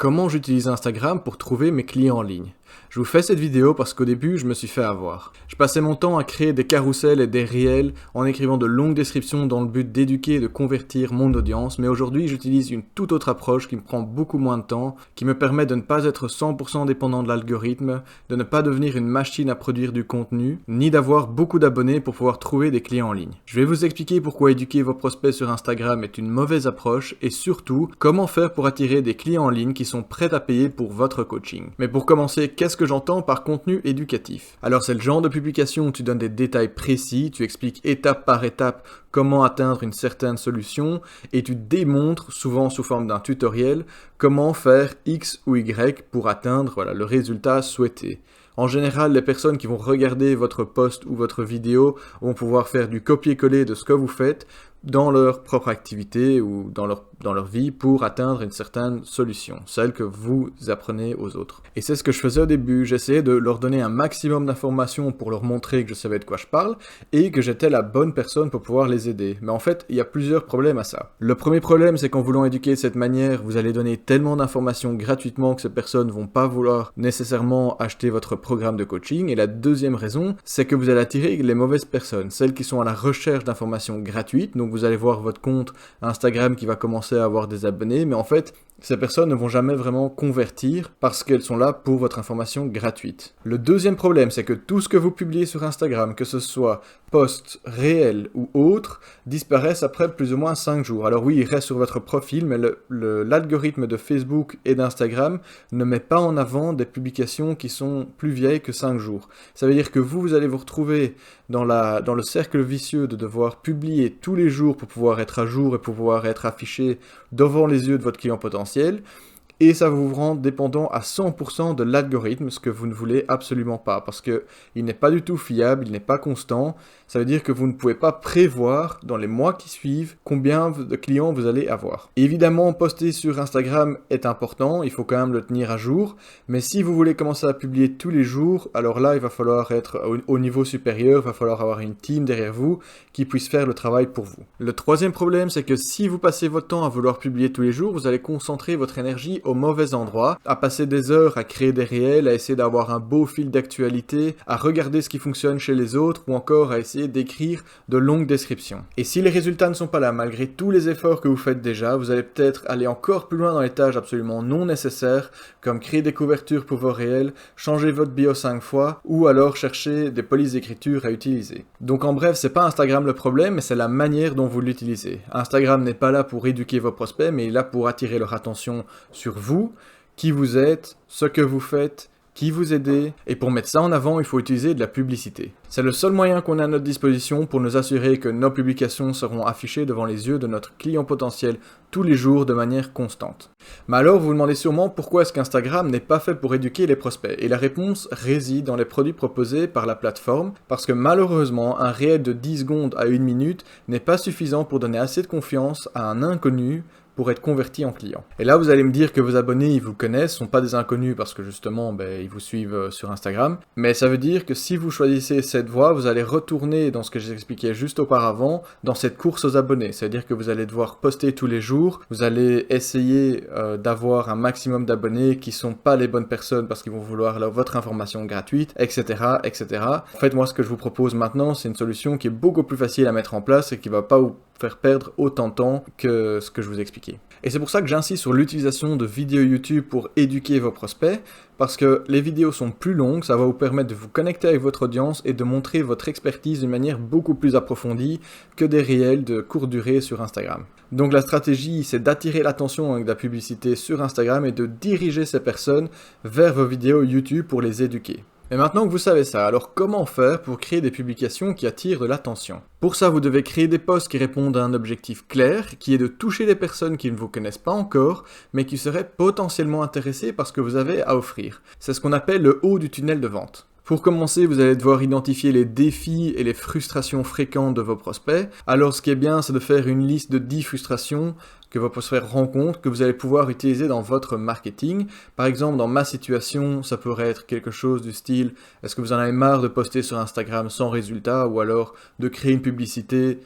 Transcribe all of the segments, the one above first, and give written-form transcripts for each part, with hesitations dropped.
Comment j'utilise Instagram pour trouver mes clients en ligne. Je vous fais cette vidéo parce qu'au début, je me suis fait avoir. Je passais mon temps à créer des carousels et des réels en écrivant de longues descriptions dans le but d'éduquer et de convertir mon audience, mais aujourd'hui, j'utilise une toute autre approche qui me prend beaucoup moins de temps, qui me permet de ne pas être 100% dépendant de l'algorithme, de ne pas devenir une machine à produire du contenu, ni d'avoir beaucoup d'abonnés pour pouvoir trouver des clients en ligne. Je vais vous expliquer pourquoi éduquer vos prospects sur Instagram est une mauvaise approche et surtout, comment faire pour attirer des clients en ligne qui sont prêts à payer pour votre coaching. Mais pour commencer, qu'est-ce que j'entends par contenu éducatif? Alors c'est le genre de publication où tu donnes des détails précis, tu expliques étape par étape comment atteindre une certaine solution et tu démontres, souvent sous forme d'un tutoriel, comment faire X ou Y pour atteindre le résultat souhaité. En général, les personnes qui vont regarder votre post ou votre vidéo vont pouvoir faire du copier-coller de ce que vous faites dans leur propre activité ou dans leur vie pour atteindre une certaine solution, celle que vous apprenez aux autres. Et c'est ce que je faisais au début, j'essayais de leur donner un maximum d'informations pour leur montrer que je savais de quoi je parle et que j'étais la bonne personne pour pouvoir les aider. Mais en fait, il y a plusieurs problèmes à ça. Le premier problème, c'est qu'en voulant éduquer de cette manière, vous allez donner tellement d'informations gratuitement que ces personnes vont pas vouloir nécessairement acheter votre programme de coaching. Et la deuxième raison, c'est que vous allez attirer les mauvaises personnes, celles qui sont à la recherche d'informations gratuites. Donc vous allez voir votre compte Instagram qui va commencer à avoir des abonnés, mais en fait, ces personnes ne vont jamais vraiment convertir parce qu'elles sont là pour votre information gratuite. Le deuxième problème, c'est que tout ce que vous publiez sur Instagram, que ce soit posts réels ou autres, disparaissent après plus ou moins 5 jours. Alors oui, il reste sur votre profil, mais l'algorithme de Facebook et d'Instagram ne met pas en avant des publications qui sont plus vieilles que 5 jours. Ça veut dire que vous allez vous retrouver dans le cercle vicieux de devoir publier tous les jours pour pouvoir être à jour et pour pouvoir être affiché devant les yeux de votre client potentiel. Et ça vous rend dépendant à 100% de l'algorithme, ce que vous ne voulez absolument pas, parce qu'il n'est pas du tout fiable, il n'est pas constant. Ça veut dire que vous ne pouvez pas prévoir dans les mois qui suivent combien de clients vous allez avoir. Évidemment, poster sur Instagram est important, il faut quand même le tenir à jour, mais si vous voulez commencer à publier tous les jours, alors là, il va falloir être au niveau supérieur, il va falloir avoir une team derrière vous qui puisse faire le travail pour vous. Le troisième problème, c'est que si vous passez votre temps à vouloir publier tous les jours, vous allez concentrer votre énergie au mauvais endroit, à passer des heures à créer des réels, à essayer d'avoir un beau fil d'actualité, à regarder ce qui fonctionne chez les autres ou encore à essayer d'écrire de longues descriptions. Et si les résultats ne sont pas là, malgré tous les efforts que vous faites déjà, vous allez peut-être aller encore plus loin dans les tâches absolument non nécessaires, comme créer des couvertures pour vos réels, changer votre bio 5 fois, ou alors chercher des polices d'écriture à utiliser. Donc en bref, c'est pas Instagram le problème, mais c'est la manière dont vous l'utilisez. Instagram n'est pas là pour éduquer vos prospects, mais il est là pour attirer leur attention sur vous, qui vous êtes, ce que vous faites, qui vous aidez, et pour mettre ça en avant, il faut utiliser de la publicité. C'est le seul moyen qu'on a à notre disposition pour nous assurer que nos publications seront affichées devant les yeux de notre client potentiel tous les jours de manière constante. Mais alors, vous vous demandez sûrement pourquoi est-ce qu'Instagram n'est pas fait pour éduquer les prospects, et la réponse réside dans les produits proposés par la plateforme, parce que malheureusement, un réel de 10 secondes à 1 minute n'est pas suffisant pour donner assez de confiance à un inconnu pour être converti en client. Et là, vous allez me dire que vos abonnés, ils vous connaissent, sont pas des inconnus parce que justement, ils vous suivent sur Instagram. Mais ça veut dire que si vous choisissez cette voie, vous allez retourner dans ce que j'expliquais juste auparavant, dans cette course aux abonnés. C'est-à-dire que vous allez devoir poster tous les jours, vous allez essayer d'avoir un maximum d'abonnés qui sont pas les bonnes personnes parce qu'ils vont vouloir votre information gratuite, etc., etc. En fait, moi, ce que je vous propose maintenant, c'est une solution qui est beaucoup plus facile à mettre en place et qui va pas vous faire perdre autant de temps que ce que je vous expliquais. Et c'est pour ça que j'insiste sur l'utilisation de vidéos YouTube pour éduquer vos prospects, parce que les vidéos sont plus longues, ça va vous permettre de vous connecter avec votre audience et de montrer votre expertise d'une manière beaucoup plus approfondie que des réels de courte durée sur Instagram. Donc la stratégie, c'est d'attirer l'attention avec de la publicité sur Instagram et de diriger ces personnes vers vos vidéos YouTube pour les éduquer. Et maintenant que vous savez ça, alors comment faire pour créer des publications qui attirent de l'attention? Pour ça, vous devez créer des posts qui répondent à un objectif clair, qui est de toucher les personnes qui ne vous connaissent pas encore, mais qui seraient potentiellement intéressées par ce que vous avez à offrir. C'est ce qu'on appelle le haut du tunnel de vente. Pour commencer, vous allez devoir identifier les défis et les frustrations fréquentes de vos prospects. Alors ce qui est bien, c'est de faire une liste de 10 frustrations que vos prospects rencontrent, que vous allez pouvoir utiliser dans votre marketing. Par exemple, dans ma situation, ça pourrait être quelque chose du style « Est-ce que vous en avez marre de poster sur Instagram sans résultat » ou alors de créer une publicité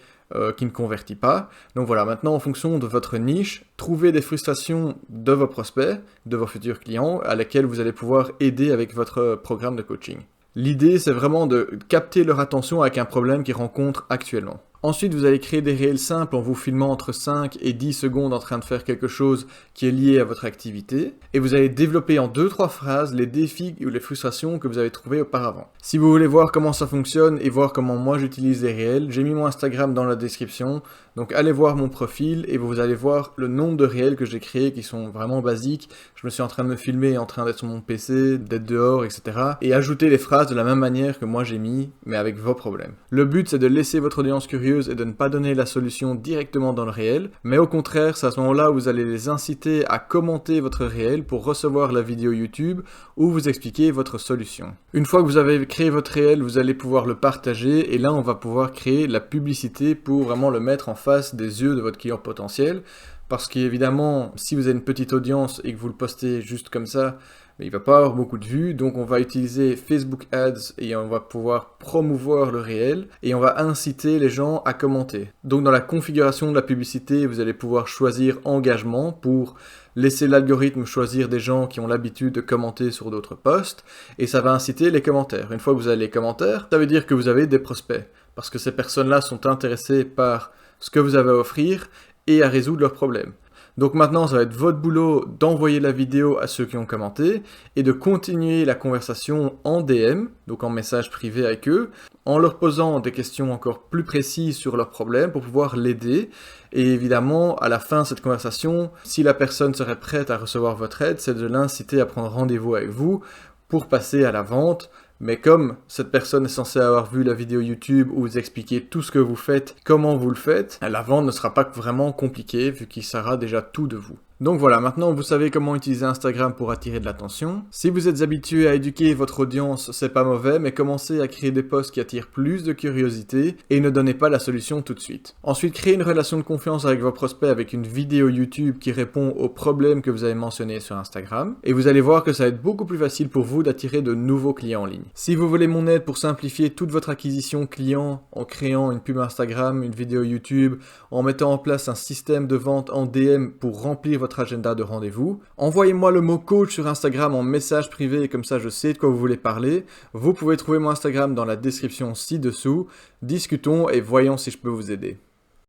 qui ne convertit pas. Donc voilà, maintenant en fonction de votre niche, trouvez des frustrations de vos prospects, de vos futurs clients, à lesquels vous allez pouvoir aider avec votre programme de coaching. L'idée, c'est vraiment de capter leur attention avec un problème qu'ils rencontrent actuellement. Ensuite, vous allez créer des réels simples en vous filmant entre 5 et 10 secondes en train de faire quelque chose qui est lié à votre activité. Et vous allez développer en 2-3 phrases les défis ou les frustrations que vous avez trouvés auparavant. Si vous voulez voir comment ça fonctionne et voir comment moi j'utilise les réels, j'ai mis mon Instagram dans la description. Donc allez voir mon profil et vous allez voir le nombre de réels que j'ai créés qui sont vraiment basiques. Je me suis en train de me filmer, en train d'être sur mon PC, d'être dehors, etc. Et ajouter les phrases de la même manière que moi j'ai mis, mais avec vos problèmes. Le but, c'est de laisser votre audience curieuse et de ne pas donner la solution directement dans le réel, mais au contraire, c'est à ce moment-là où vous allez les inciter à commenter votre réel pour recevoir la vidéo YouTube où vous expliquez votre solution. Une fois que vous avez créé votre réel, vous allez pouvoir le partager et là, on va pouvoir créer la publicité pour vraiment le mettre en face des yeux de votre client potentiel. Parce qu'évidemment, si vous avez une petite audience et que vous le postez juste comme ça, mais il va pas avoir beaucoup de vues, donc on va utiliser Facebook Ads et on va pouvoir promouvoir le réel et on va inciter les gens à commenter. Donc dans la configuration de la publicité, vous allez pouvoir choisir engagement pour laisser l'algorithme choisir des gens qui ont l'habitude de commenter sur d'autres posts et ça va inciter les commentaires. Une fois que vous avez les commentaires, ça veut dire que vous avez des prospects parce que ces personnes-là sont intéressées par ce que vous avez à offrir et à résoudre leurs problèmes. Donc maintenant, ça va être votre boulot d'envoyer la vidéo à ceux qui ont commenté et de continuer la conversation en DM, donc en message privé avec eux, en leur posant des questions encore plus précises sur leurs problèmes pour pouvoir l'aider. Et évidemment, à la fin de cette conversation, si la personne serait prête à recevoir votre aide, c'est de l'inciter à prendre rendez-vous avec vous pour passer à la vente. Mais comme cette personne est censée avoir vu la vidéo YouTube où vous expliquez tout ce que vous faites, comment vous le faites, la vente ne sera pas vraiment compliquée vu qu'il saura déjà tout de vous. Donc voilà, maintenant vous savez comment utiliser Instagram pour attirer de l'attention. Si vous êtes habitué à éduquer votre audience, c'est pas mauvais, mais commencez à créer des posts qui attirent plus de curiosité et ne donnez pas la solution tout de suite. Ensuite, créez une relation de confiance avec vos prospects avec une vidéo YouTube qui répond aux problèmes que vous avez mentionnés sur Instagram. Et vous allez voir que ça va être beaucoup plus facile pour vous d'attirer de nouveaux clients en ligne. Si vous voulez mon aide pour simplifier toute votre acquisition client en créant une pub Instagram, une vidéo YouTube, en mettant en place un système de vente en DM pour remplir votre agenda de rendez-vous, envoyez-moi le mot coach sur Instagram en message privé, comme ça je sais de quoi vous voulez parler. Vous pouvez trouver mon Instagram dans la description ci-dessous. Discutons et voyons si je peux vous aider.